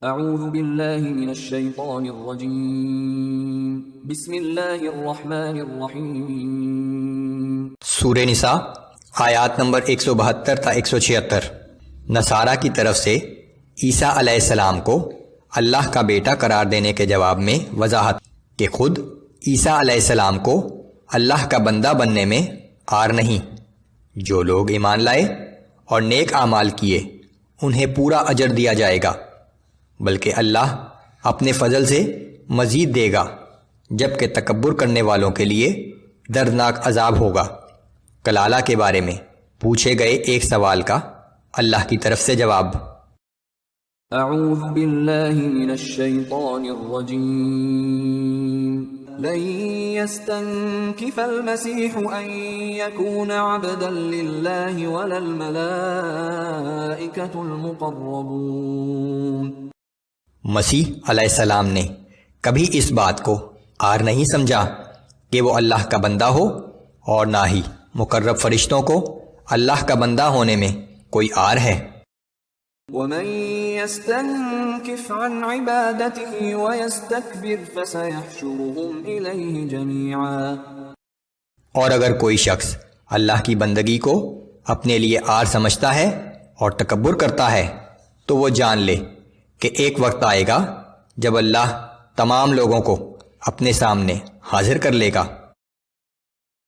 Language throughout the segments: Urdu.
اعوذ باللہ من الشیطان الرجیم بسم اللہ الرحمن الرحیم۔ سورہ نساء آیات نمبر 172 تا 176۔ نصارہ کی طرف سے عیسیٰ علیہ السلام کو اللہ کا بیٹا قرار دینے کے جواب میں وضاحت کہ خود عیسیٰ علیہ السلام کو اللہ کا بندہ بننے میں عار نہیں۔ جو لوگ ایمان لائے اور نیک اعمال کیے انہیں پورا اجر دیا جائے گا، بلکہ اللہ اپنے فضل سے مزید دے گا، جبکہ تکبر کرنے والوں کے لیے دردناک عذاب ہوگا۔ کلالہ کے بارے میں پوچھے گئے ایک سوال کا اللہ کی طرف سے جواب۔ اعوذ باللہ من الشیطان الرجیم۔ لن يستنكف المسيح ان يكون عبدا لله ولا الملائكة المقربون۔ مسیح علیہ السلام نے کبھی اس بات کو عار نہیں سمجھا کہ وہ اللہ کا بندہ ہو، اور نہ ہی مقرب فرشتوں کو اللہ کا بندہ ہونے میں کوئی عار ہے۔ ومن يستنكف عن عبادته ويستكبر فسيحشرهم إليه جميعا۔ اور اگر کوئی شخص اللہ کی بندگی کو اپنے لیے عار سمجھتا ہے اور تکبر کرتا ہے تو وہ جان لے کہ ایک وقت آئے گا جب اللہ تمام لوگوں کو اپنے سامنے حاضر کر لے گا۔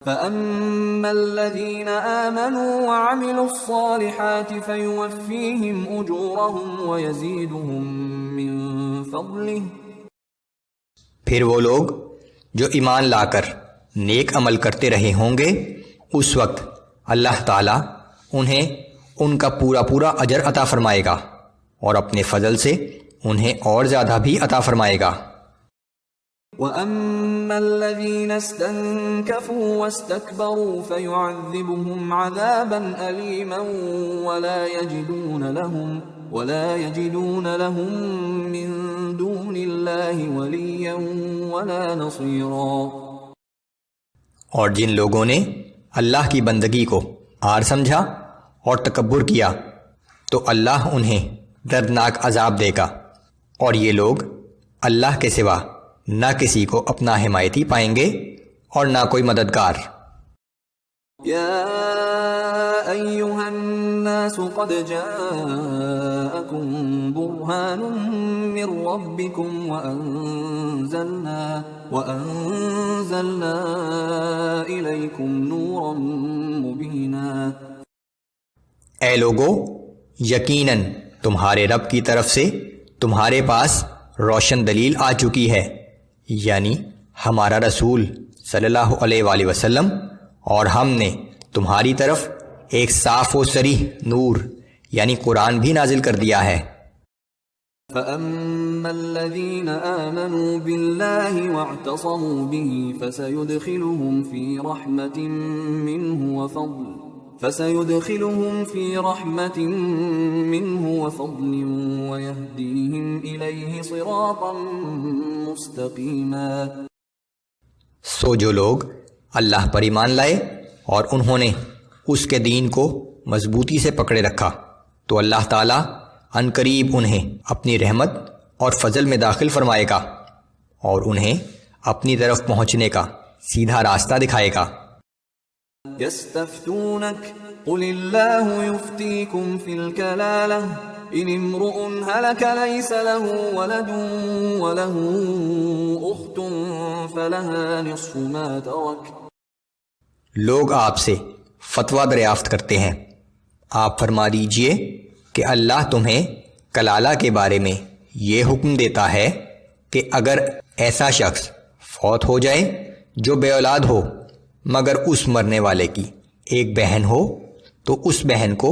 فَأَمَّا الَّذِينَ آمَنُوا وَعَمِلُوا الصَّالِحَاتِ فَيُوَفِّيهِمْ أُجُورَهُمْ وَيَزِيدُهُمْ مِنْ فَضْلِهِ۔ پھر وہ لوگ جو ایمان لا کر نیک عمل کرتے رہے ہوں گے، اس وقت اللہ تعالیٰ انہیں ان کا پورا اجر عطا فرمائے گا، اور اپنے فضل سے انہیں اور زیادہ بھی عطا فرمائے گا۔ وَأَمَّا الَّذِينَ اسْتَنكَفُوا وَاسْتَكْبَرُوا فَيُعَذِّبُهُمْ عَذَابًا أَلِيمًا وَلَا يَجِدُونَ لَهُم مِّن دُونِ اللَّهِ وَلِيًّا وَلَا نَصِيرًا۔ اور جن لوگوں نے اللہ کی بندگی کو عار سمجھا اور تکبر کیا تو اللہ انہیں دردناک عذاب دے گا، اور یہ لوگ اللہ کے سوا نہ کسی کو اپنا حمایتی پائیں گے اور نہ کوئی مددگار۔ یا ایھا الناس قد جاءکم برہان من ربکم وانزلنا الیکم نورا مبینا۔ اے لوگو، یقیناً تمہارے رب کی طرف سے تمہارے پاس روشن دلیل آ چکی ہے، یعنی ہمارا رسول صلی اللہ علیہ وآلہ وسلم، اور ہم نے تمہاری طرف ایک صاف و صریح نور یعنی قرآن بھی نازل کر دیا ہے۔ فَأَمَّا الَّذِينَ آمَنُوا بِاللَّهِ وَاعْتَصَمُوا بِهِ فَسَيُدْخِلُهُمْ فِي رَحْمَةٍ مِّنْهُ وَفَضْلٍ وَيَهْدِيهِمْ إِلَيْهِ صِرَاطًا مُسْتَقِيمًا۔ سو جو لوگ اللہ پر ایمان لائے اور انہوں نے اس کے دین کو مضبوطی سے پکڑے رکھا تو اللہ تعالیٰ عنقریب انہیں اپنی رحمت اور فضل میں داخل فرمائے گا، اور انہیں اپنی طرف پہنچنے کا سیدھا راستہ دکھائے گا۔ يستفتونك قل الله يفتيكم في الكلالة إن امرؤ هلك ليس له ولد وله أخت فلها نصف ما ترك۔ لوگ آپ سے فتویٰ دریافت کرتے ہیں، آپ فرما دیجئے کہ اللہ تمہیں کلالہ کے بارے میں یہ حکم دیتا ہے کہ اگر ایسا شخص فوت ہو جائے جو بے اولاد ہو مگر اس مرنے والے کی ایک بہن ہو تو اس بہن کو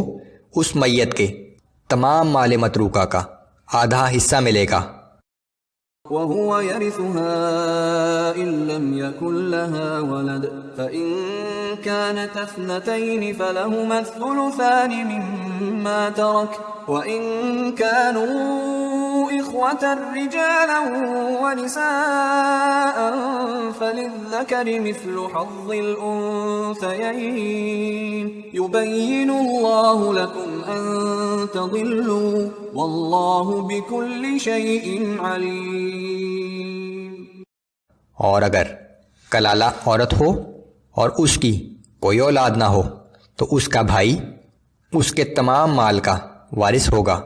اس میت کے تمام مال متروکہ کا آدھا حصہ ملے گا۔ وَهُوَ يَرِثُهَا إِن لَّمْ يَكُن لَّهَا وَلَدٌ فَإِن كَانَتْ اثْنَتَيْنِ فَلَهُمَا الثُّلُثَانِ مِمَّا تَرَكَ وَإِن كَانُوا إِخْوَةً قوة رجالا ونساء فللذكر مثل حظ الأنثيين يبين الله لكم أن تضلوا والله بكل شيء عليم۔ اور اگر کلالہ عورت ہو اور اس کی کوئی اولاد نہ ہو تو اس کا بھائی اس کے تمام مال کا وارث ہوگا،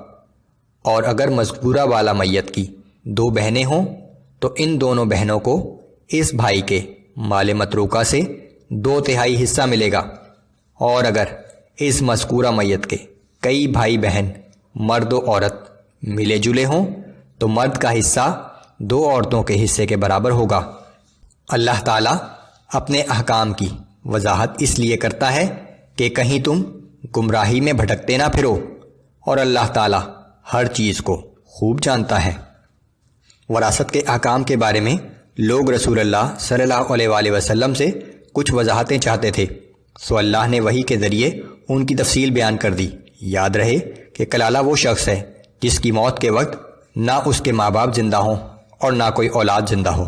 اور اگر مذکورہ والا میت کی 2 بہنیں ہوں تو ان دونوں بہنوں کو اس بھائی کے مال متروکہ سے 2/3 حصہ ملے گا، اور اگر اس مذکورہ میت کے کئی بھائی بہن مرد و عورت ملے جلے ہوں تو مرد کا حصہ 2 عورتوں کے حصے کے برابر ہوگا۔ اللہ تعالیٰ اپنے احکام کی وضاحت اس لیے کرتا ہے کہ کہیں تم گمراہی میں بھٹکتے نہ پھرو، اور اللہ تعالیٰ ہر چیز کو خوب جانتا ہے۔ وراثت کے احکام کے بارے میں لوگ رسول اللہ صلی اللہ علیہ وآلہ وسلم سے کچھ وضاحتیں چاہتے تھے، سو اللہ نے وحی کے ذریعے ان کی تفصیل بیان کر دی۔ یاد رہے کہ کلالہ وہ شخص ہے جس کی موت کے وقت نہ اس کے ماں باپ زندہ ہوں اور نہ کوئی اولاد زندہ ہو۔